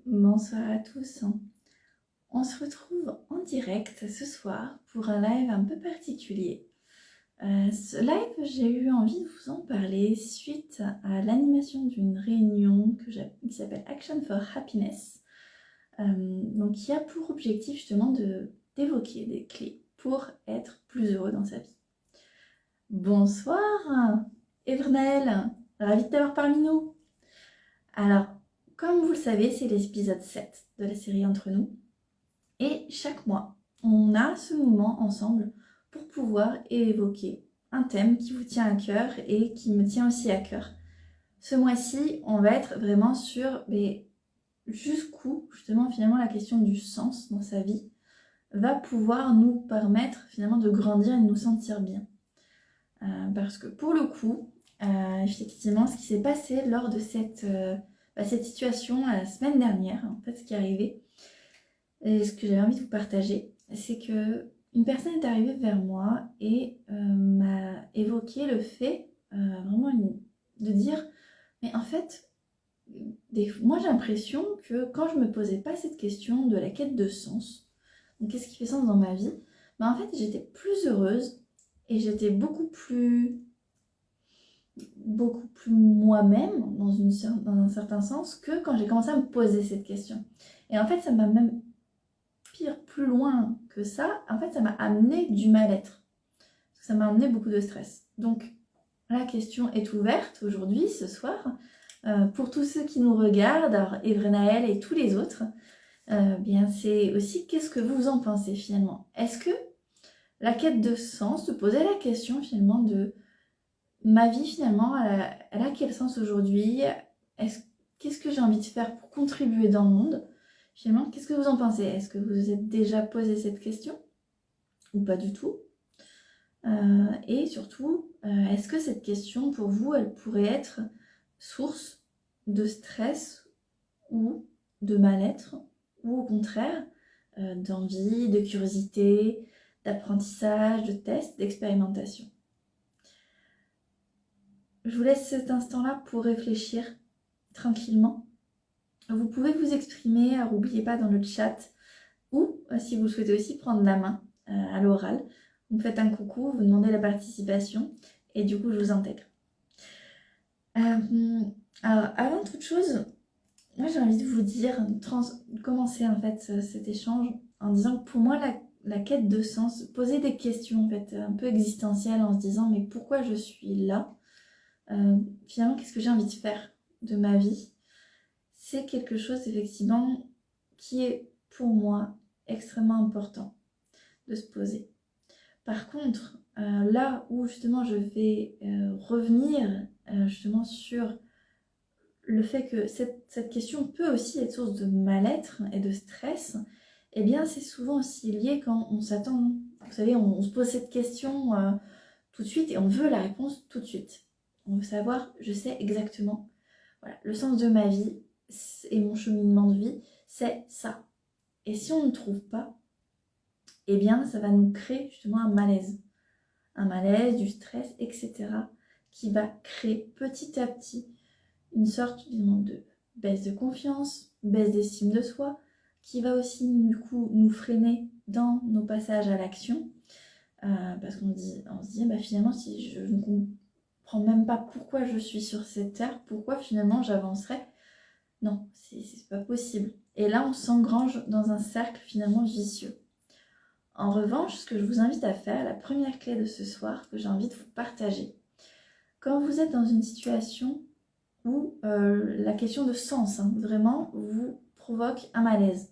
Bonsoir à tous. On se retrouve en direct ce soir pour un live un peu particulier. Ce live, j'ai eu envie de vous en parler suite à l'animation d'une réunion qui s'appelle Action for Happiness. Donc qui a pour objectif justement d'évoquer des clés pour être plus heureux dans sa vie. Bonsoir Evernel, ravie de t'avoir parmi nous. Alors, comme vous le savez, c'est l'épisode 7 de la série Entre nous. Et chaque mois, on a ce moment ensemble pour pouvoir évoquer un thème qui vous tient à cœur et qui me tient aussi à cœur. Ce mois-ci, on va être vraiment sur jusqu'où, justement, finalement, la question du sens dans sa vie va pouvoir nous permettre, finalement, de grandir et de nous sentir bien. Parce que, pour le coup, effectivement, ce qui s'est passé lors de cette situation la semaine dernière, en fait, ce qui est arrivé, et ce que j'avais envie de vous partager, c'est que une personne est arrivée vers moi et m'a évoqué le fait, vraiment de dire, mais en fait, moi j'ai l'impression que quand je me posais pas cette question de la quête de sens, donc qu'est-ce qui fait sens dans ma vie, en fait j'étais plus heureuse et j'étais beaucoup plus moi-même dans un certain sens que quand j'ai commencé à me poser cette question. Et en fait ça m'a même plus loin que ça, en fait ça m'a amené du mal-être. Ça m'a amené beaucoup de stress. Donc la question est ouverte aujourd'hui, ce soir, pour tous ceux qui nous regardent, alors Evrenaël et tous les autres, bien c'est aussi qu'est-ce que vous en pensez finalement. Est-ce que la quête de sens, se poser la question finalement de ma vie finalement, elle a quel sens aujourd'hui? Qu'est-ce que j'ai envie de faire pour contribuer dans le monde? Finalement, qu'est-ce que vous en pensez? Est-ce que vous vous êtes déjà posé cette question? Ou pas du tout? Et surtout, est-ce que cette question, pour vous, elle pourrait être source de stress ou de mal-être? Ou au contraire, d'envie, de curiosité, d'apprentissage, de test, d'expérimentation? Je vous laisse cet instant-là pour réfléchir tranquillement. Vous pouvez vous exprimer, alors n'oubliez pas dans le chat, ou si vous souhaitez aussi prendre la main à l'oral, vous me faites un coucou, vous demandez la participation, et du coup je vous intègre. Alors avant toute chose, moi j'ai envie de vous dire, de commencer en fait cet échange en disant que pour moi la quête de sens, poser des questions en fait un peu existentielles en se disant mais pourquoi je suis là, finalement qu'est-ce que j'ai envie de faire de ma vie, c'est quelque chose effectivement qui est pour moi extrêmement important de se poser. Par contre, là où justement je vais revenir justement sur le fait que cette question peut aussi être source de mal-être et de stress, eh bien c'est souvent aussi lié quand on s'attend, vous savez, on se pose cette question tout de suite et on veut la réponse tout de suite. On veut savoir, je sais exactement, voilà, le sens de ma vie et mon cheminement de vie, c'est ça. Et si on ne trouve pas, eh bien ça va nous créer justement un malaise, du stress, etc. qui va créer petit à petit une sorte de baisse de confiance, baisse d'estime de soi, qui va aussi du coup nous freiner dans nos passages à l'action, parce qu'on se dit finalement si je ne comprends même pas pourquoi je suis sur cette terre, pourquoi finalement j'avancerai, non, c'est pas possible. Et là on s'engrange dans un cercle finalement vicieux. En revanche, ce que je vous invite à faire, la première clé de ce soir que j'ai envie de vous partager, quand vous êtes dans une situation où la question de sens, vraiment, vous provoque un malaise.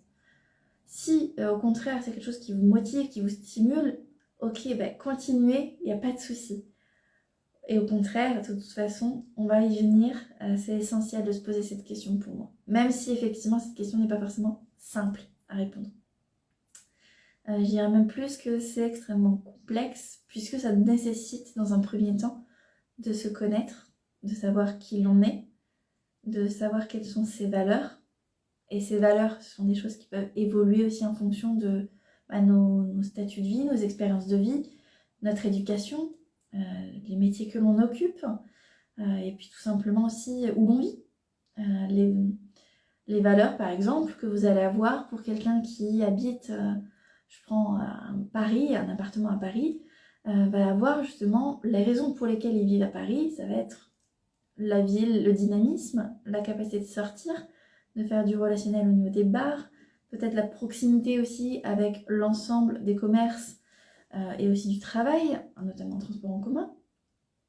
Si, au contraire, c'est quelque chose qui vous motive, qui vous stimule, ok, continuez, il n'y a pas de souci. Et au contraire, de toute façon, on va y venir, c'est essentiel de se poser cette question pour moi. Même si, effectivement, cette question n'est pas forcément simple à répondre. Je dirais même plus que c'est extrêmement complexe, puisque ça nécessite, dans un premier temps, de se connaître, de savoir qui l'on est, de savoir quelles sont ses valeurs. Et ces valeurs, ce sont des choses qui peuvent évoluer aussi en fonction de nos statuts de vie, nos expériences de vie, notre éducation, les métiers que l'on occupe, et puis tout simplement aussi où l'on vit, Les valeurs, par exemple, que vous allez avoir pour quelqu'un qui habite, je prends Paris, un appartement à Paris, va avoir justement les raisons pour lesquelles il vit à Paris. Ça va être la ville, le dynamisme, la capacité de sortir, de faire du relationnel au niveau des bars, peut-être la proximité aussi avec l'ensemble des commerces et aussi du travail, notamment en transport en commun.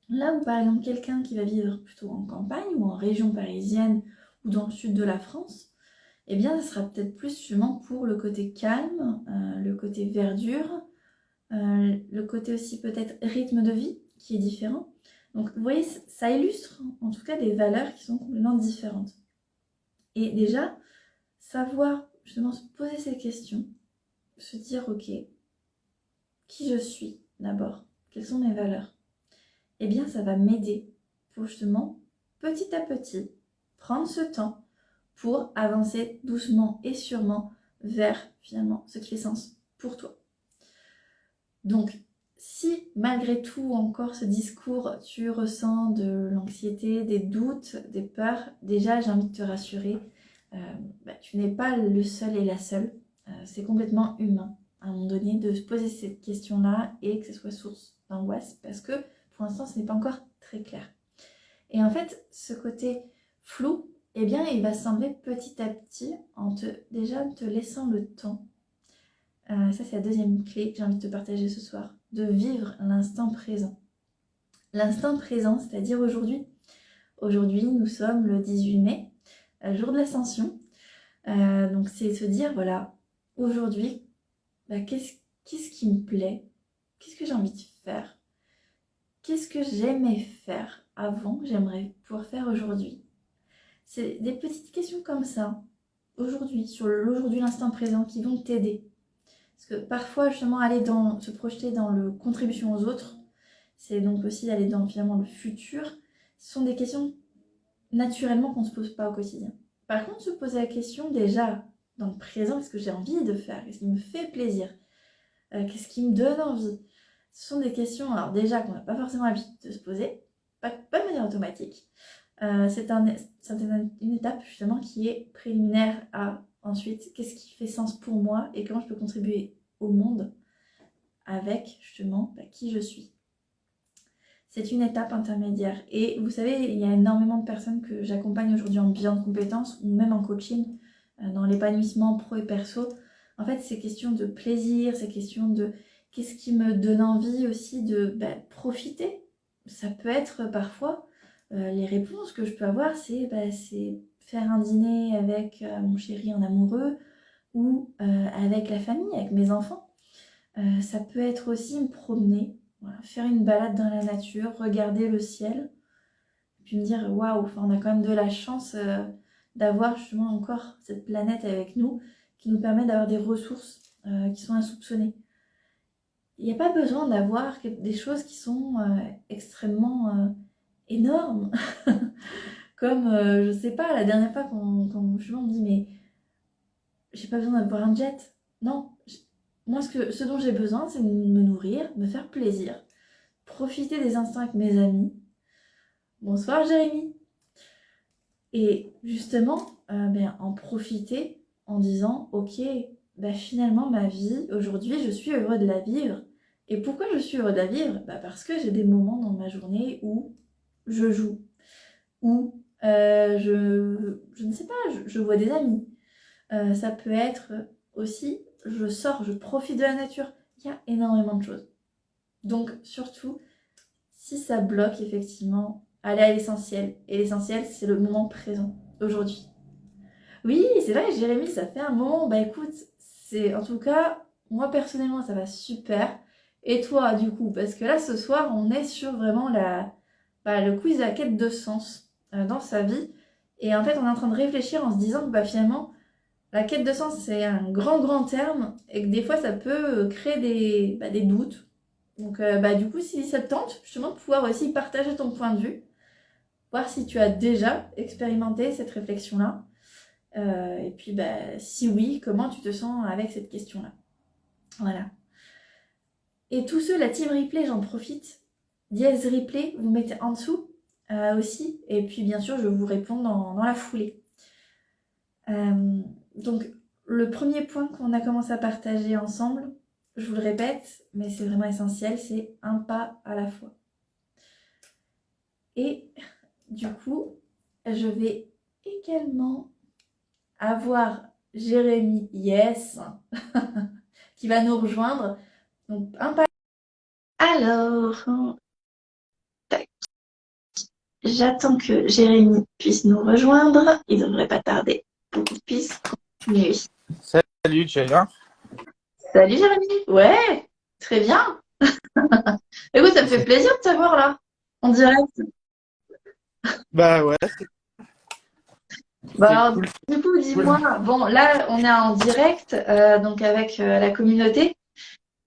Là où par exemple quelqu'un qui va vivre plutôt en campagne ou en région parisienne ou dans le sud de la France, eh bien ça sera peut-être plus justement pour le côté calme, le côté verdure, le côté aussi peut-être rythme de vie qui est différent. Donc vous voyez, ça illustre en tout cas des valeurs qui sont complètement différentes. Et déjà, savoir justement se poser ces questions, se dire ok, qui je suis d'abord, quelles sont mes valeurs, eh bien ça va m'aider pour justement petit à petit prendre ce temps pour avancer doucement et sûrement vers finalement ce qui fait sens pour toi. Donc si malgré tout encore ce discours tu ressens de l'anxiété, des doutes, des peurs, déjà j'ai envie de te rassurer, tu n'es pas le seul et la seule, c'est complètement humain à un moment donné de se poser cette question-là et que ce soit source d'angoisse parce que pour l'instant ce n'est pas encore très clair. Et en fait ce côté flou, eh bien il va s'enlever petit à petit en te laissant le temps. Ça c'est la deuxième clé que j'ai envie de te partager ce soir, de vivre l'instant présent. L'instant présent, c'est-à-dire aujourd'hui. Aujourd'hui nous sommes le 18 mai, jour de l'Ascension. Donc c'est se dire voilà, aujourd'hui, qu'est-ce qui me plaît, qu'est-ce que j'ai envie de faire, qu'est-ce que j'aimais faire avant, que j'aimerais pouvoir faire aujourd'hui. C'est des petites questions comme ça, aujourd'hui, sur l'aujourd'hui, l'instant présent, qui vont t'aider. Parce que parfois, justement, se projeter dans le contribution aux autres, c'est donc aussi aller dans finalement le futur. Ce sont des questions naturellement qu'on ne se pose pas au quotidien. Par contre, se poser la question déjà dans le présent, qu'est-ce que j'ai envie de faire, qu'est-ce qui me fait plaisir, qu'est-ce qui me donne envie. Ce sont des questions, alors déjà qu'on n'a pas forcément l'habitude de se poser, pas de manière automatique. C'est une étape justement qui est préliminaire à ensuite qu'est-ce qui fait sens pour moi et comment je peux contribuer au monde avec justement qui je suis. C'est une étape intermédiaire. Et vous savez, il y a énormément de personnes que j'accompagne aujourd'hui en bilan de compétences ou même en coaching, dans l'épanouissement pro et perso. En fait, c'est question de plaisir, c'est question de qu'est-ce qui me donne envie aussi de profiter. Ça peut être parfois, les réponses que je peux avoir, c'est faire un dîner avec mon chéri en amoureux ou avec la famille, avec mes enfants. Ça peut être aussi me promener. Voilà, faire une balade dans la nature, regarder le ciel, puis me dire waouh, on a quand même de la chance d'avoir justement encore cette planète avec nous qui nous permet d'avoir des ressources qui sont insoupçonnées. Il n'y a pas besoin d'avoir des choses qui sont extrêmement énormes. Comme, je sais pas, la dernière fois quand justement on me dit mais j'ai pas besoin d'avoir un jet. Non, moi ce dont j'ai besoin c'est de me nourrir, me faire plaisir. Profiter des instants avec mes amis. Bonsoir Jérémy. Et justement, en profiter en disant ok, finalement ma vie, aujourd'hui je suis heureux de la vivre. Et pourquoi je suis heureux de la vivre? Parce que j'ai des moments dans ma journée où je joue, où je ne sais pas, je vois des amis. Ça peut être aussi, je sors, je profite de la nature. Il y a énormément de choses. Donc surtout, si ça bloque, effectivement, aller à l'essentiel. Et l'essentiel, c'est le moment présent, aujourd'hui. Oui, c'est vrai, Jérémy, ça fait un moment. Écoute, c'est en tout cas, moi personnellement, ça va super. Et toi, du coup, parce que là, ce soir, on est sur vraiment le quiz de la quête de sens dans sa vie. Et en fait, on est en train de réfléchir en se disant que finalement, la quête de sens, c'est un grand terme. Et que des fois, ça peut créer des doutes. Donc du coup, si ça te tente, justement, de pouvoir aussi partager ton point de vue, voir si tu as déjà expérimenté cette réflexion-là, et puis si oui, comment tu te sens avec cette question-là. Voilà. Et tous ceux, la team replay, j'en profite, dièse replay, vous mettez en dessous aussi, et puis bien sûr, je vous réponds dans la foulée. Donc, le premier point qu'on a commencé à partager ensemble, je vous le répète, mais c'est vraiment essentiel, c'est un pas à la fois. Et du coup, je vais également avoir Jérémy, yes, qui va nous rejoindre. Donc, un pas. Alors, tac. J'attends que Jérémy puisse nous rejoindre. Il devrait pas tarder pour qu'on puisse continuer. Salut, tu vas bien? Salut Jérémy. Ouais, très bien. Écoute, ça me fait plaisir de t'avoir là, en direct. Bah ouais, Bah, c'est alors, cool. du coup, dis-moi, bon, là, on est en direct, donc avec la communauté.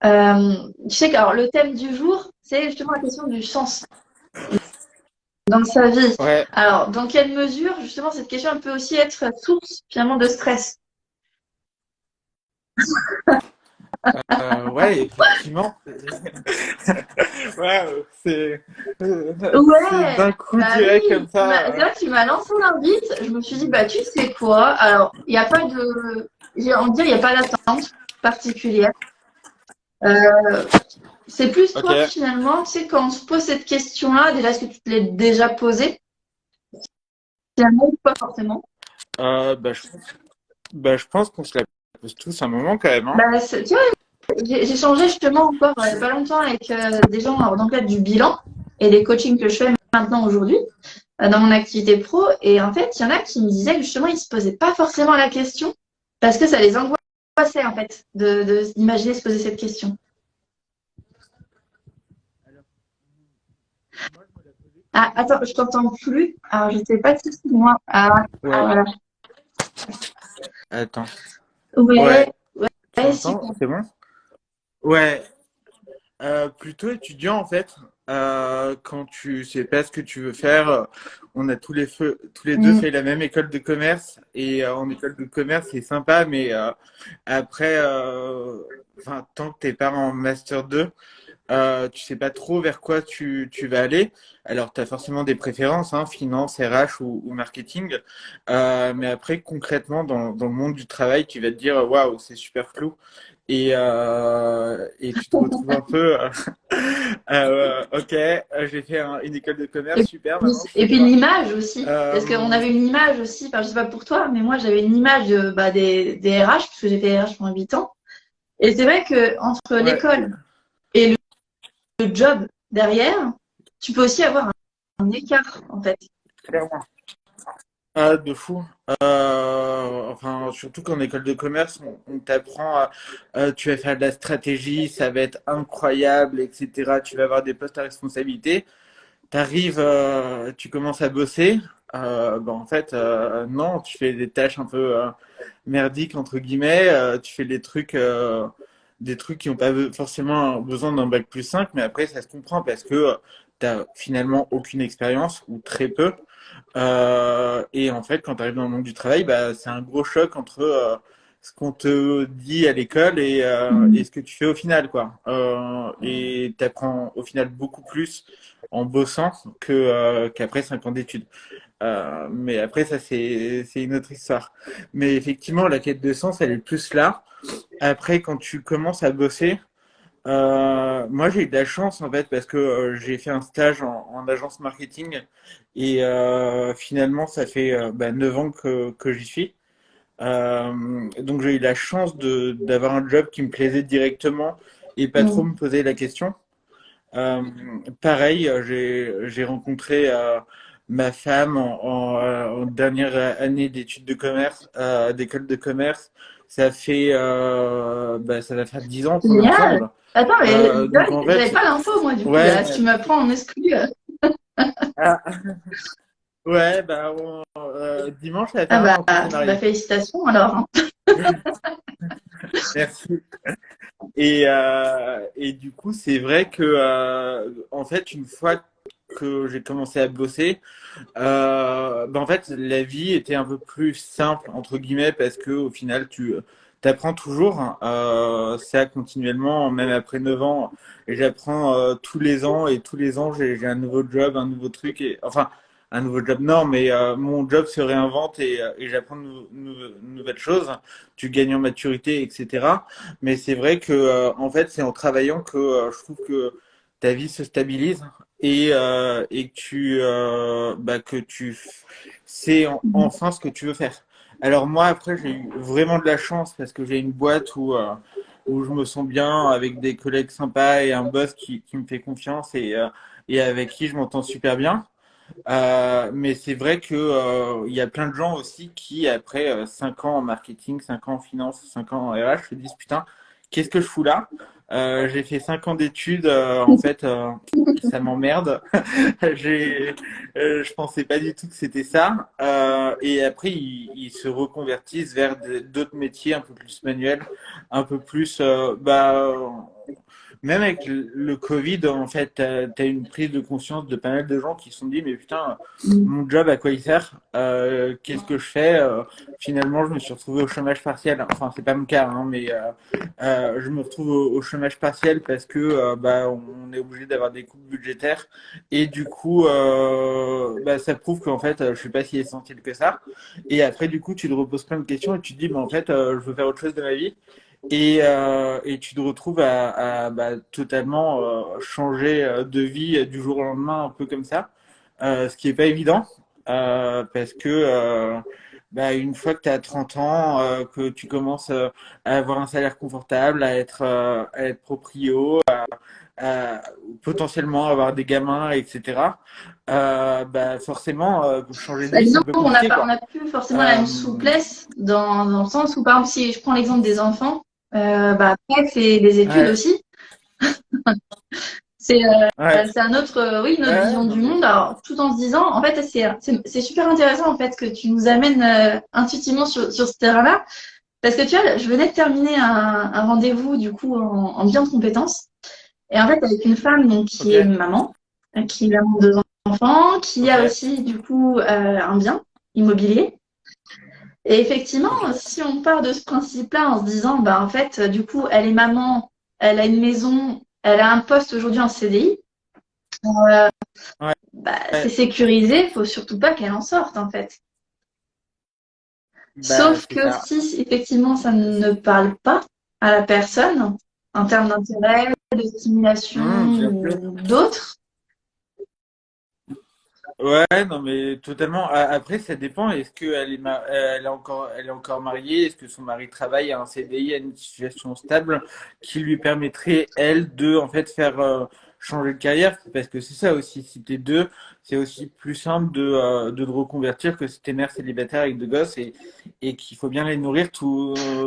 Tu sais que alors, le thème du jour, c'est justement la question du sens dans sa vie. Ouais, Alors, dans quelle mesure, justement, cette question elle peut aussi être source finalement de stress? ouais, effectivement. Ouais, c'est Ouais, d'un coup bah oui, direct comme ça. c'est vrai que tu m'as lancé l'invite. Je me suis dit, bah tu sais quoi? Alors, il n'y a pas de, j'ai envie de dire, il n'y a pas d'attente particulière. Euh, c'est plus Ok. toi finalement, tu sais, quand on se pose cette question-là, déjà, est-ce que tu te l'es déjà posée? Finalement, ou pas forcément. Bah, je pense qu'on se la pose tous un moment quand même, hein. Bah, tu vois, j'ai changé justement encore il n'y a pas longtemps avec des gens alors, dans le cadre du bilan et des coachings que je fais maintenant aujourd'hui dans mon activité pro. Et en fait, il y en a qui me disaient que justement, ils se posaient pas forcément la question parce que ça les angoissait en fait d'imaginer se poser cette question. Ah, attends, je t'entends plus. Alors, je sais pas si c'est moi. Ouais, Voilà. attends. Ouais, Ouais, tu ouais, m'entends? super. C'est bon? Ouais, plutôt étudiant en fait. Quand tu sais pas ce que tu veux faire, on a tous les deux Mm. fait la même école de commerce et en école de commerce c'est sympa, mais après, enfin tant que t'es pas en master 2, tu sais pas trop vers quoi tu vas aller. Alors tu as forcément des préférences, hein, finance, RH ou marketing, mais après concrètement dans le monde du travail, tu vas te dire waouh c'est super flou et tu te retrouves un peu, ok, j'ai fait une école de commerce, Et super, puis, maintenant je et fais puis quoi? l'image aussi, parce qu'on Euh, avait une image aussi, enfin je sais pas pour toi, mais moi j'avais une image des RH, parce que j'ai fait RH pendant 8 ans. Et c'est vrai que entre ouais, l'école et le job derrière, tu peux aussi avoir un écart en fait. clairement. De fou. Enfin, surtout qu'en école de commerce, on t'apprend tu vas faire de la stratégie, ça va être incroyable, etc. Tu vas avoir des postes à responsabilité. T'arrives, tu commences à bosser. En fait, non, tu fais des tâches un peu merdiques entre guillemets. Tu fais des trucs qui n'ont pas forcément besoin d'un bac plus 5, mais après ça se comprend parce que t'as finalement aucune expérience ou très peu. Et en fait, quand tu arrives dans le monde du travail, bah, c'est un gros choc entre ce qu'on te dit à l'école et ce que tu fais au final, quoi. Et tu apprends au final beaucoup plus en bossant qu'après 5 ans d'études. Mais après, ça, c'est une autre histoire. Mais effectivement, la quête de sens, elle est plus là. Après, quand tu commences à bosser, moi, j'ai eu de la chance en fait parce que j'ai fait un stage en agence marketing et finalement, ça fait 9 ans que j'y suis. Donc, j'ai eu la chance d'avoir un job qui me plaisait directement et pas trop Mm. me poser la question. Euh, Pareil, j'ai rencontré ma femme en dernière année d'études de commerce, d'école de commerce. Ça va faire 10 ans qu'on est Génial. ensemble. Attends, mais Donc en j'avais fait, pas l'info moi du coup ouais, là. Tu m'apprends en exclu. ah, ouais, dimanche, elle va Ah faire un an qu'on s'est bah mariés. félicitations alors, hein. Merci. Et du coup, c'est vrai que, en fait, une fois que j'ai commencé à bosser, en fait, la vie était un peu plus simple, entre guillemets, parce que au final, tu apprends toujours, hein, ça continuellement, même après 9 ans, et j'apprends tous les ans, et tous les ans, j'ai un nouveau job, un nouveau truc, et enfin, un nouveau job. Non, mais mon job se réinvente et j'apprends de nouvelles choses. Tu gagnes en maturité, etc. Mais c'est vrai que en fait, c'est en travaillant que je trouve que ta vie se stabilise et que tu sais enfin ce que tu veux faire. Alors moi, après, j'ai eu vraiment de la chance parce que j'ai une boîte où je me sens bien avec des collègues sympas et un boss qui me fait confiance et avec qui je m'entends super bien. Mais c'est vrai que il y a plein de gens aussi qui, après 5 ans en marketing, 5 ans en finance, 5 ans en RH, se disent putain, qu'est-ce que je fous là? J'ai fait 5 ans d'études, en fait, ça m'emmerde. J'ai, je pensais pas du tout que c'était ça. Et après, ils se reconvertissent vers d'autres métiers un peu plus manuels, un peu plus, même avec le Covid, en fait, t'as une prise de conscience de pas mal de gens qui se sont dit, mais putain, mon job, à quoi il sert? Qu'est-ce que je fais? Finalement, je me suis retrouvé au chômage partiel. Enfin, c'est pas mon cas, hein, mais je me retrouve au chômage partiel parce que on est obligé d'avoir des coupes budgétaires. Et du coup, ça prouve qu'en fait, je suis pas si essentiel que ça. Et après, du coup, tu te reposes plein de questions et tu te dis, en fait, je veux faire autre chose de ma vie. Et tu te retrouves totalement changer de vie du jour au lendemain, un peu comme ça. Ce qui est pas évident, parce que une fois que tu as 30 ans, que tu commences à avoir un salaire confortable, à être proprio, à potentiellement avoir des gamins, etc., forcément, pour changer de Bah, vie, c'est disons un peu qu'on n'a compliqué, pas, on quoi. n'a plus forcément la Euh, même souplesse dans le sens où, par exemple, si je prends l'exemple des enfants, après, c'est des études ouais, aussi. C'est ouais, c'est un autre, oui, une autre ouais, vision non du mais monde. Alors, tout en se disant, en fait, c'est super intéressant en fait que tu nous amènes intuitivement sur ce terrain-là, parce que tu vois, je venais de terminer un rendez-vous du coup en bilan de compétences, et en fait avec une femme donc qui est ok, maman, qui a deux enfants, qui a ok, aussi du coup un bien immobilier. Et effectivement, ok. si on part de ce principe-là en se disant, bah, en fait, du coup, elle est maman, elle a une maison, elle a un poste aujourd'hui en CDI, Ouais, bah, c'est ouais, sécurisé, faut surtout pas qu'elle en sorte, en fait. bah Sauf c'est que ça. si effectivement ça ne parle pas à la personne, en termes d'intérêt, de stimulation Bien sûr. ou d'autres, Ouais, non mais totalement. Après, ça dépend. Est-ce qu'elle elle est encore mariée? Est-ce que son mari travaille à un CDI, à une situation stable qui lui permettrait, elle, de en fait faire changer de carrière? Parce que c'est ça aussi. Si t'es deux, c'est aussi plus simple de te reconvertir que si t'es mère célibataire avec deux gosses et qu'il faut bien les nourrir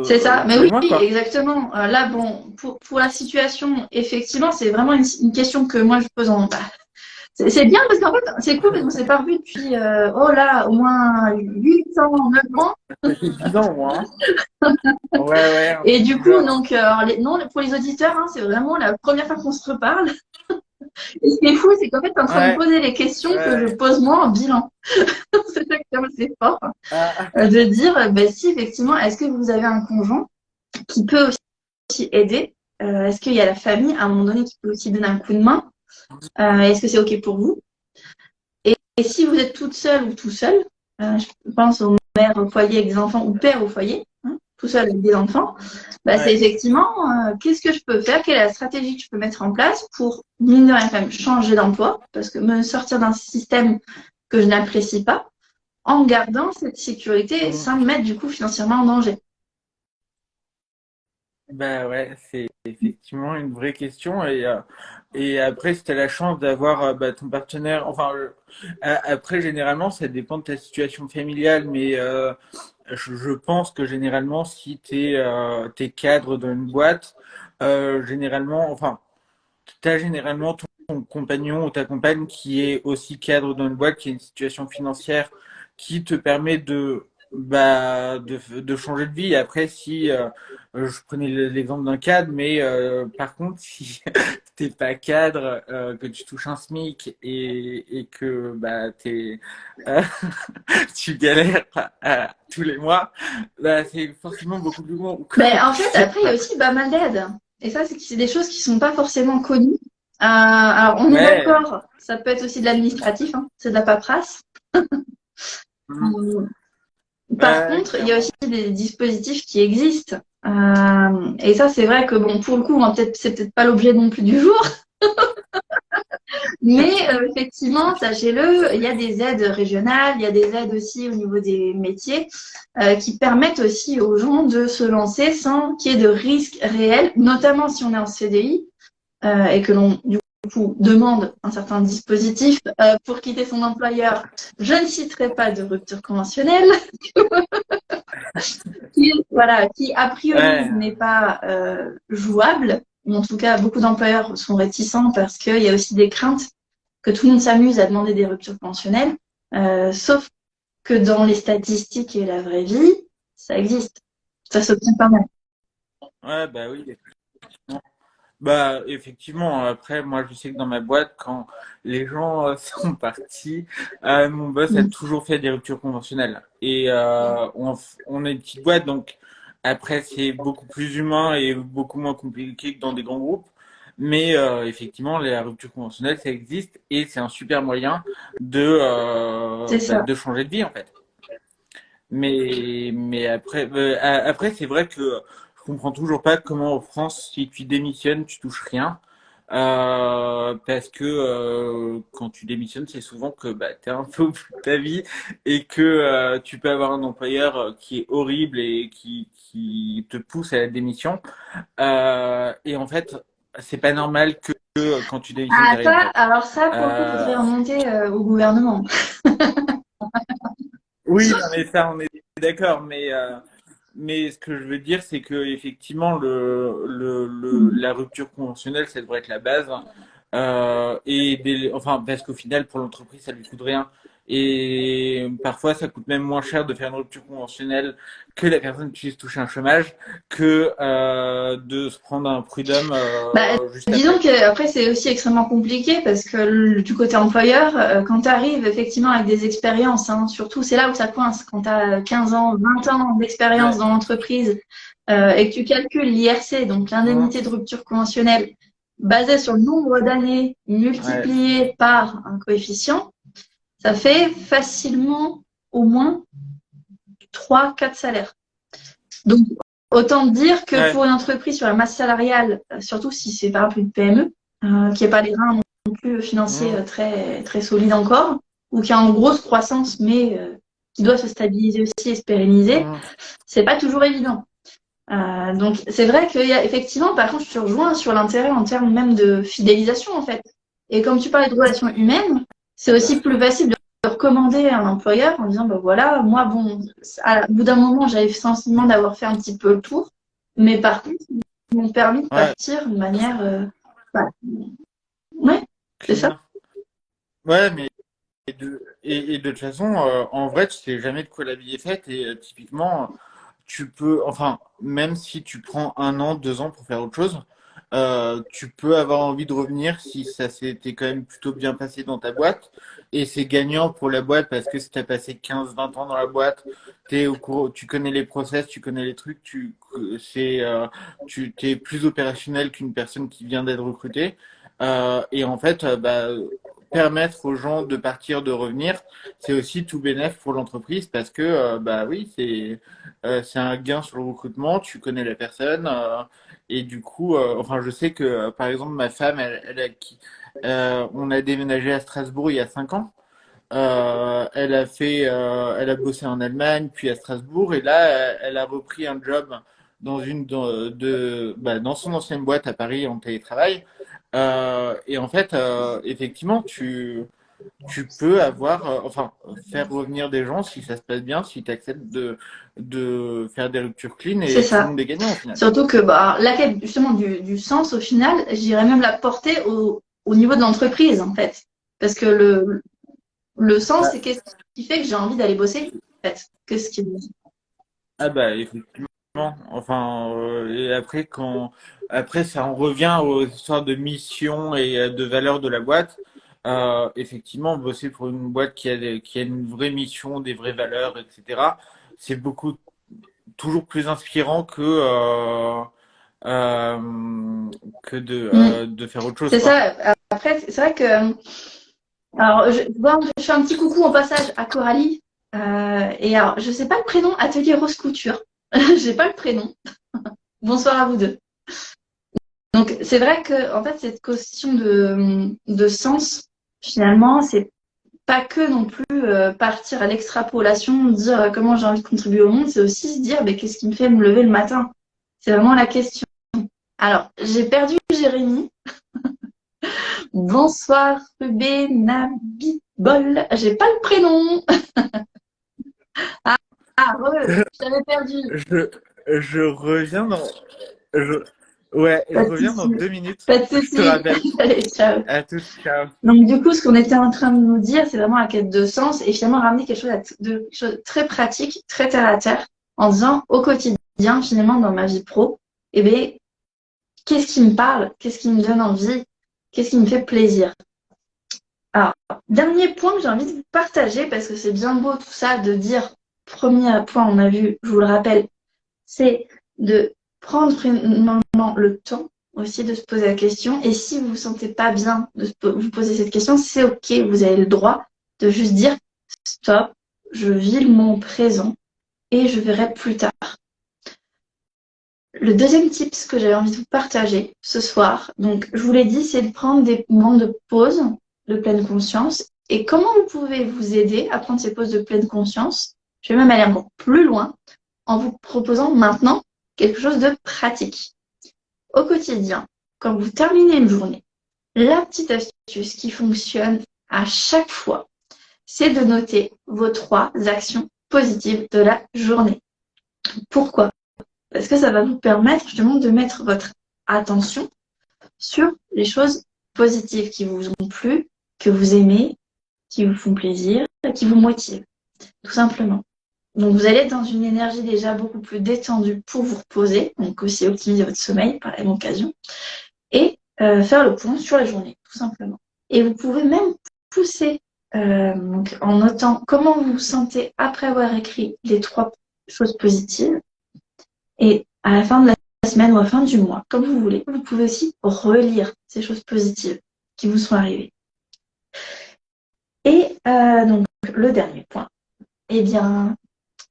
c'est ça. Mais tous les oui, mois, quoi. exactement. Là, bon, pour la situation, effectivement, c'est vraiment une question que moi je pose en, c'est bien parce qu'en fait, c'est cool parce qu'on s'est pas revu depuis, oh là, au moins 8 ans, 9 ans. Ça fait 10 ans, moi. Hein. Ouais, ouais, un Et truc du du coup, genre. donc, alors, non, pour les auditeurs, hein, c'est vraiment la première fois qu'on se reparle. Et ce qui est fou, c'est qu'en fait, tu es en train de me Ouais, poser les questions que je ouais. pose moi en bilan. C'est ça qui est assez fort. Ah, De dire, ben, si effectivement, est-ce que vous avez un conjoint qui peut aussi aider? Est-ce qu'il y a la famille à un moment donné qui peut aussi donner un coup de main? Est-ce que c'est OK pour vous? Et si vous êtes toute seule ou tout seul, je pense aux mères au foyer avec des enfants ou pères au foyer, hein, tout seul avec des enfants, bah, c'est ouais. effectivement qu'est-ce que je peux faire, quelle est la stratégie que je peux mettre en place pour, mine de rien, quand même, changer d'emploi, parce que me sortir d'un système que je n'apprécie pas, en gardant cette sécurité Mm. sans me mettre du coup financièrement en danger. Bah ouais, c'est effectivement une vraie question et après si tu as la chance d'avoir ton partenaire, enfin après généralement ça dépend de ta situation familiale mais je pense que généralement si t'es cadre dans une boîte, généralement enfin t'as généralement ton compagnon ou ta compagne qui est aussi cadre dans une boîte, qui a une situation financière qui te permet de changer de vie. Après, si je prenais l'exemple d'un cadre, mais par contre, si t'es pas cadre, que tu touches un SMIC et que euh, tu galères tous les mois, c'est forcément beaucoup plus Ben, en fait, compliqué, après, il y a quoi. aussi pas mal d'aides. Et ça, c'est des choses qui sont pas forcément connues. Alors, on est Ouais. d'accord, ça peut être aussi de l'administratif, hein, c'est de la paperasse. Mm. Par Ouais, contre, il y a aussi clairement. des dispositifs qui existent. Et ça, c'est vrai que, bon, pour le coup, c'est peut-être pas l'objet non plus du jour, mais effectivement, sachez-le, il y a des aides régionales, il y a des aides aussi au niveau des métiers qui permettent aussi aux gens de se lancer sans qu'il y ait de risque réel, notamment si on est en CDI et que l'on, du coup, demande un certain dispositif pour quitter son employeur. Je ne citerai pas de rupture conventionnelle, voilà, qui a priori Ouais. n'est pas jouable. Ou en tout cas, beaucoup d'employeurs sont réticents parce qu'il y a aussi des craintes que tout le monde s'amuse à demander des ruptures conventionnelles. Sauf que dans les statistiques et la vraie vie, ça existe. Ça se tient pas mal. Ouais, bah oui. Bah, effectivement, après, moi, je sais que dans ma boîte, quand les gens sont partis, mon boss a Mm. toujours fait des ruptures conventionnelles. Et on est une petite boîte, donc après, c'est beaucoup plus humain et beaucoup moins compliqué que dans des grands groupes. Mais effectivement, les ruptures conventionnelles, ça existe et c'est un super moyen C'est ça. de changer de vie, en fait. Mais après, après c'est vrai que je comprends toujours pas comment en France, si tu démissionnes, tu touches rien. Parce que quand tu démissionnes, c'est souvent que bah, tu es un peu au bout de ta vie et que tu peux avoir un employeur qui est horrible et qui te pousse à la démission. Et en fait, c'est pas normal que quand tu démissionnes, Ah, tu rien ça, en fait. alors ça, pour le coup, Euh, faudrait remonter au gouvernement. Oui, non, mais ça, on est d'accord. Mais ce que je veux dire, c'est que effectivement, la rupture conventionnelle, ça devrait être la base. Enfin, parce qu'au final, pour l'entreprise, ça lui coûte rien. Et parfois, ça coûte même moins cher de faire une rupture conventionnelle que la personne puisse toucher un chômage que de se prendre un prud'homme Bah, juste disons après, que quoi. après c'est aussi extrêmement compliqué parce que du côté employeur, quand tu arrives effectivement avec des expériences, hein, surtout c'est là où ça coince, quand tu as 15 ans, 20 ans d'expérience Ouais. dans l'entreprise et que tu calcules l'IRC, donc Mmh. l'indemnité de rupture conventionnelle, basée sur le nombre d'années Ouais. multiplié par un coefficient, ça fait facilement au moins 3 4 salaires. Donc, autant dire que Ouais. pour une entreprise sur la masse salariale, surtout si c'est par exemple une PME, qui n'a pas les reins non plus financiers Mmh. très, très solides encore, ou qui est en grosse croissance, mais qui doit se stabiliser aussi et se pérenniser, Mmh. c'est pas toujours évident. Donc, c'est vrai qu'il y a effectivement, par contre, je te rejoins sur l'intérêt en termes même de fidélisation, en fait. Et comme tu parlais de relations humaines, c'est aussi plus facile de recommander à un employeur en disant, ben voilà, moi, bon, au bout d'un moment, j'avais le sentiment d'avoir fait un petit peu le tour, mais par contre, ils m'ont permis de Ouais. partir de manière, bah, ouais, c'est ça. Clean. Ouais, mais et de toute façon, en vrai, tu sais jamais de quoi la vie est faite. Et typiquement, tu peux, enfin, même si tu prends 1 an, 2 ans pour faire autre chose, tu peux avoir envie de revenir si ça s'était quand même plutôt bien passé dans ta boîte. Et c'est gagnant pour la boîte parce que si tu as passé 15 20 ans dans la boîte, tu connais les process, tu connais les trucs, tu t'es plus opérationnel qu'une personne qui vient d'être recrutée. Et en fait, bah, permettre aux gens de partir, de revenir, c'est aussi tout bénéf pour l'entreprise parce que, bah oui, c'est un gain sur le recrutement, tu connais la personne, et du coup, enfin, je sais que, par exemple, ma femme, on a déménagé à Strasbourg il y a 5 ans. Elle a bossé en Allemagne, puis à Strasbourg, et là, elle a repris un job dans son ancienne boîte à Paris en télétravail. Et en fait, effectivement, tu peux enfin, faire revenir des gens si ça se passe bien, si tu acceptes de faire des ruptures clean C'est et tout le ça. monde est gagnant au final. Surtout que bah, la quête justement du sens, au final, j'irais même la porter au niveau de l'entreprise, en fait. Parce que le sens, Bah, c'est qu'est-ce qui fait que j'ai envie d'aller bosser, en fait. Qu'est-ce qui... ah bah effectivement. Enfin, et après ça en revient aux histoires de mission et de valeur de la boîte. Effectivement, bosser pour une boîte qui a une vraie mission, des vraies valeurs, etc. C'est beaucoup toujours plus inspirant que Mm. de faire autre chose, C'est quoi. ça. Après, c'est vrai que alors bon, je fais un petit coucou au passage à Coralie. Et alors, je sais pas le prénom, Atelier Rose Couture. J'ai pas le prénom. Bonsoir à vous deux. Donc, c'est vrai que, en fait, cette question de sens, finalement, c'est pas que non plus partir à l'extrapolation, dire comment j'ai envie de contribuer au monde, c'est aussi se dire mais qu'est-ce qui me fait me lever le matin? C'est vraiment la question. Alors, j'ai perdu Jérémy. Bonsoir, Rubé Nabibol. J'ai pas le prénom. Je t'avais perdu. Je, je reviens dans, je, ouais, je Pas de reviens dans souci. 2 minutes. Pas de Je te souci. rappelle. Allez, ciao. À tous, ciao. Donc, du coup, ce qu'on était en train de nous dire, c'est vraiment la quête de sens et finalement ramener quelque chose de quelque chose de très pratique, très terre à terre, en disant au quotidien, finalement, dans ma vie pro, eh bien, qu'est-ce qui me parle? Qu'est-ce qui me donne envie? Qu'est-ce qui me fait plaisir? Alors, dernier point que j'ai envie de vous partager, parce que c'est bien beau tout ça de dire, premier point, on a vu, je vous le rappelle, c'est de prendre maintenant le temps aussi de se poser la question. Et si vous ne vous sentez pas bien de vous poser cette question, c'est OK, vous avez le droit de juste dire stop, je vis le moment présent et je verrai plus tard. Le deuxième tips que j'avais envie de vous partager ce soir, donc je vous l'ai dit, c'est de prendre des moments de pause de pleine conscience. Et comment vous pouvez vous aider à prendre ces pauses de pleine conscience? Je vais même aller encore plus loin en vous proposant maintenant quelque chose de pratique. Au quotidien, quand vous terminez une journée, la petite astuce qui fonctionne à chaque fois, c'est de noter vos 3 actions positives de la journée. Pourquoi? Parce que ça va vous permettre justement de mettre votre attention sur les choses positives qui vous ont plu, que vous aimez, qui vous font plaisir, qui vous motivent, tout simplement. Donc vous allez être dans une énergie déjà beaucoup plus détendue pour vous reposer, donc aussi optimiser votre sommeil par la même occasion, et faire le point sur la journée, tout simplement. Et vous pouvez même pousser donc en notant comment vous vous sentez après avoir écrit les 3 choses positives. Et à la fin de la semaine ou à la fin du mois, comme vous voulez, vous pouvez aussi relire ces choses positives qui vous sont arrivées. Et donc le dernier point, eh bien,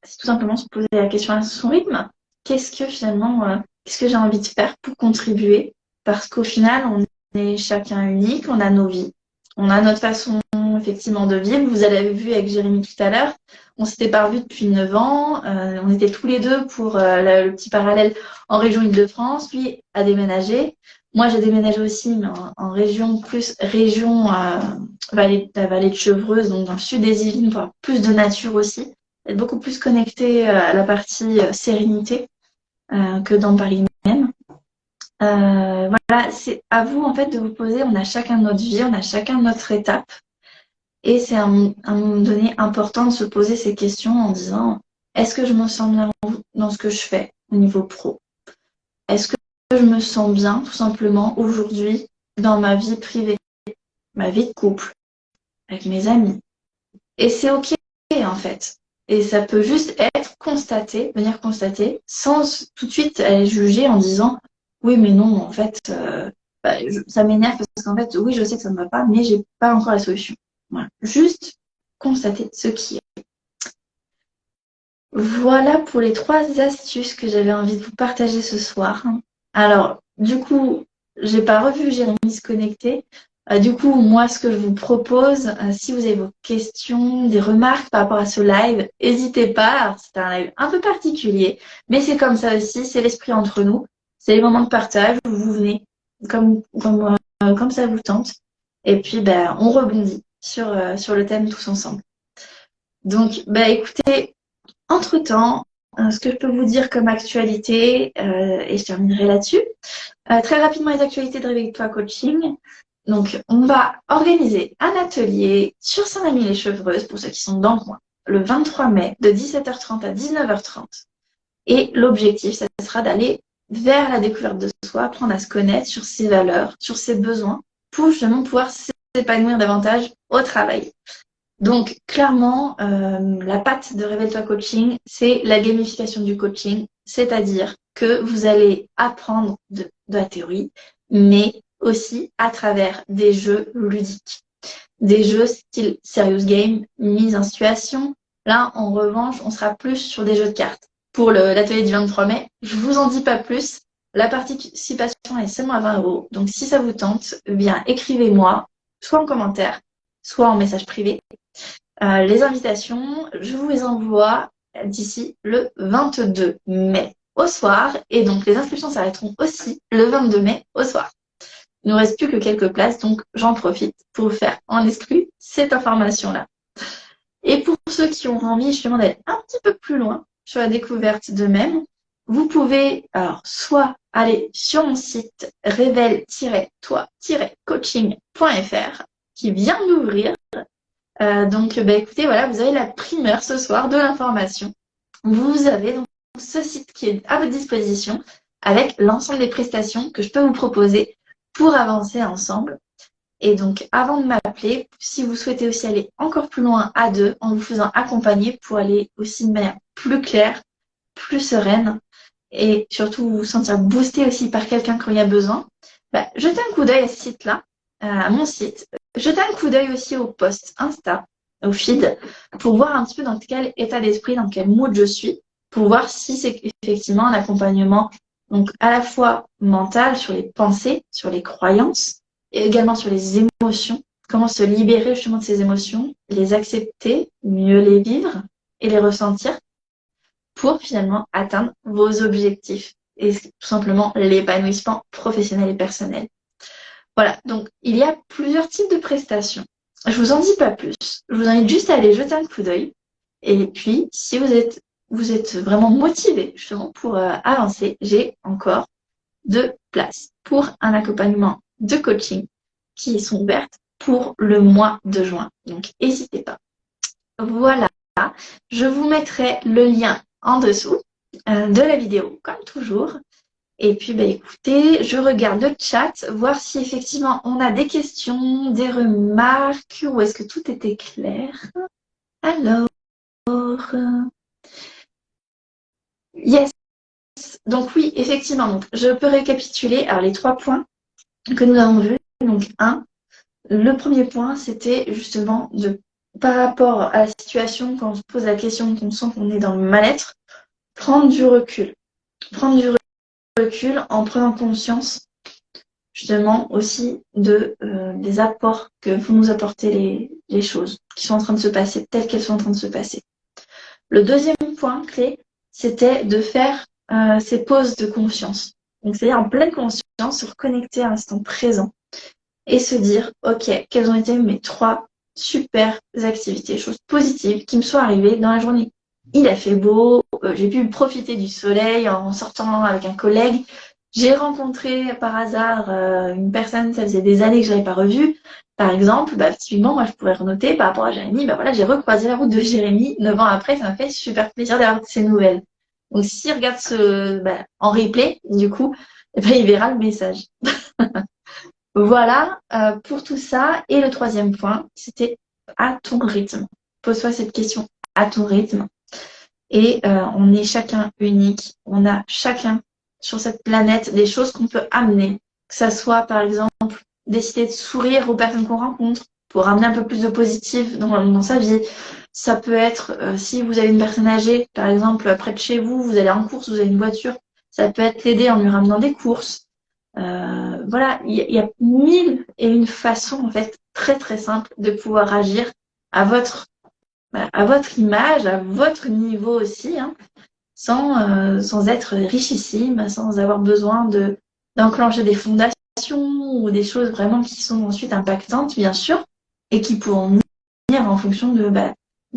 c'est tout simplement se poser la question à son rythme. Qu'est-ce que finalement, qu'est-ce que j'ai envie de faire pour contribuer? Parce qu'au final, on est chacun unique, on a nos vies, on a notre façon effectivement de vivre. Vous avez vu avec Jérémy tout à l'heure, on s'était pas revus depuis 9 ans, on était tous les deux pour le petit parallèle en région Île-de-France, lui a déménagé. Moi, j'ai déménagé aussi, mais en région plus région la vallée de Chevreuse, donc dans le sud des Yvelines, pour avoir plus de nature aussi, être beaucoup plus connecté à la partie sérénité que dans Paris même. Voilà, c'est à vous en fait de vous poser. On a chacun notre vie, on a chacun notre étape, et c'est à un moment donné important de se poser ces questions en disant est-ce que je me sens bien dans ce que je fais au niveau pro? Est-ce que je me sens bien tout simplement aujourd'hui dans ma vie privée, ma vie de couple, avec mes amis? Et c'est OK en fait. Et ça peut juste être constaté, venir constater, sans tout de suite aller juger en disant oui mais non, en fait, ça m'énerve parce qu'en fait, oui, je sais que ça ne va pas, mais j'ai pas encore la solution. Voilà. Juste constater ce qui est. Voilà pour les 3 astuces que j'avais envie de vous partager ce soir. Alors, du coup, j'ai pas revu Jérémy se connecter. Du coup, moi, ce que je vous propose, si vous avez vos questions, des remarques par rapport à ce live, n'hésitez pas. Alors, c'est un live un peu particulier, mais c'est comme ça aussi, c'est l'esprit entre nous. C'est les moments de partage où vous venez comme ça vous tente. Et puis, ben, on rebondit sur le thème tous ensemble. Donc, ben, écoutez, entre-temps, ce que je peux vous dire comme actualité, et je terminerai là-dessus, très rapidement les actualités de Réveille-toi Coaching. Donc, on va organiser un atelier sur Saint-Rémy-les-Chevreuses, pour ceux qui sont dans le coin, le 23 mai, de 17h30 à 19h30. Et l'objectif, ça sera d'aller vers la découverte de soi, apprendre à se connaître sur ses valeurs, sur ses besoins, pour justement pouvoir s'épanouir davantage au travail. Donc, clairement, la patte de Réveille-toi Coaching, c'est la gamification du coaching, c'est-à-dire que vous allez apprendre de la théorie, mais aussi à travers des jeux ludiques. Des jeux style serious game, mise en situation. Là, en revanche, on sera plus sur des jeux de cartes. Pour l'atelier du 23 mai, je vous en dis pas plus. La participation est seulement à 20 €. Donc, si ça vous tente, eh bien, écrivez-moi, soit en commentaire, soit en message privé. Les invitations, je vous les envoie d'ici le 22 mai au soir. Et donc, les inscriptions s'arrêteront aussi le 22 mai au soir. Il ne nous reste plus que quelques places, donc j'en profite pour vous faire en exclu cette information-là. Et pour ceux qui ont envie justement d'aller un petit peu plus loin sur la découverte d'eux-mêmes, vous pouvez alors soit aller sur mon site révèle-toi-coaching.fr qui vient d'ouvrir. Donc écoutez, voilà, vous avez la primeur ce soir de l'information. Vous avez donc ce site qui est à votre disposition avec l'ensemble des prestations que je peux vous proposer pour avancer ensemble. Et donc, avant de m'appeler, si vous souhaitez aussi aller encore plus loin à deux, en vous faisant accompagner pour aller aussi de manière plus claire, plus sereine, et surtout vous sentir boosté aussi par quelqu'un quand il y a besoin, jetez un coup d'œil à ce site-là, à mon site. Jetez un coup d'œil aussi au post Insta, au feed, pour voir un petit peu dans quel état d'esprit, dans quel mood je suis, pour voir si c'est effectivement un accompagnement donc à la fois mental, sur les pensées, sur les croyances, et également sur les émotions, comment se libérer justement de ces émotions, les accepter, mieux les vivre et les ressentir pour finalement atteindre vos objectifs et tout simplement l'épanouissement professionnel et personnel. Voilà, donc il y a plusieurs types de prestations. Je vous en dis pas plus. Je vous invite juste à aller jeter un coup d'œil. Et puis, si vous êtes vraiment motivé justement pour avancer, j'ai encore 2 places pour un accompagnement de coaching qui sont ouvertes pour le mois de juin. Donc, n'hésitez pas. Voilà, je vous mettrai le lien en dessous de la vidéo, comme toujours. Et puis, écoutez, je regarde le chat, voir si effectivement on a des questions, des remarques, ou est-ce que tout était clair. Alors, yes. Donc oui, effectivement, donc, je peux récapituler alors, les 3 points que nous avons vus. Donc, le premier point, c'était justement par rapport à la situation, quand on se pose la question, qu'on sent qu'on est dans le mal-être, prendre du recul. Prendre du recul en prenant conscience justement aussi des apports que vont nous apporter les choses qui sont en train de se passer, telles qu'elles sont en train de se passer. Le deuxième point clé, c'était de faire ces pauses de conscience. Donc, c'est-à-dire en pleine conscience, se reconnecter à l'instant présent et se dire, ok, quelles ont été mes 3 super activités, choses positives qui me sont arrivées dans la journée. Il a fait beau, j'ai pu profiter du soleil en sortant avec un collègue. J'ai rencontré par hasard une personne, ça faisait des années que je n'avais pas revue. Par exemple, typiquement, moi je pourrais renoter par rapport à Jérémy, voilà, j'ai recroisé la route de Jérémy 9 ans après, ça m'a fait super plaisir d'avoir ces nouvelles. Donc s'il regarde en replay, du coup, il verra le message. Voilà pour tout ça. Et le troisième point, c'était à ton rythme. Pose-toi cette question à ton rythme. Et on est chacun unique. On a chacun sur cette planète des choses qu'on peut amener. Que ça soit, par exemple, décider de sourire aux personnes qu'on rencontre pour amener un peu plus de positif dans sa vie. Ça peut être, si vous avez une personne âgée, par exemple, près de chez vous, vous allez en course, vous avez une voiture, ça peut être l'aider en lui ramenant des courses. Voilà, il y a 1001 façons, en fait, très très simples de pouvoir agir à votre image, à votre niveau aussi, sans être richissime, sans avoir besoin d'enclencher des fondations ou des choses vraiment qui sont ensuite impactantes, bien sûr, et qui pourront venir en fonction de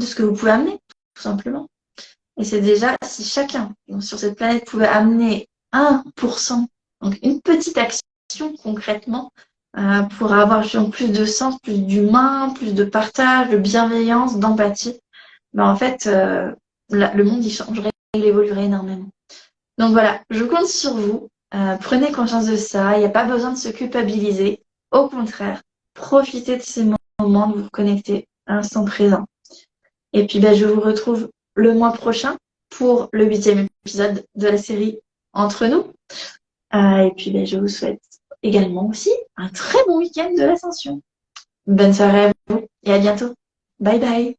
ce que vous pouvez amener, tout simplement. Et c'est déjà, si chacun sur cette planète pouvait amener 1%, donc une petite action concrètement, pour avoir plus de sens, plus d'humain, plus de partage, de bienveillance, d'empathie, en fait, le monde il changerait, il évoluerait énormément. Donc voilà, je compte sur vous. Prenez conscience de ça. Il n'y a pas besoin de se culpabiliser. Au contraire, profitez de ces moments, de vous reconnecter à l'instant présent. Et puis, je vous retrouve le mois prochain pour le 8e épisode de la série Entre nous. Et puis, ben, je vous souhaite également aussi un très bon week-end de l'Ascension. Bonne soirée à vous et à bientôt. Bye bye.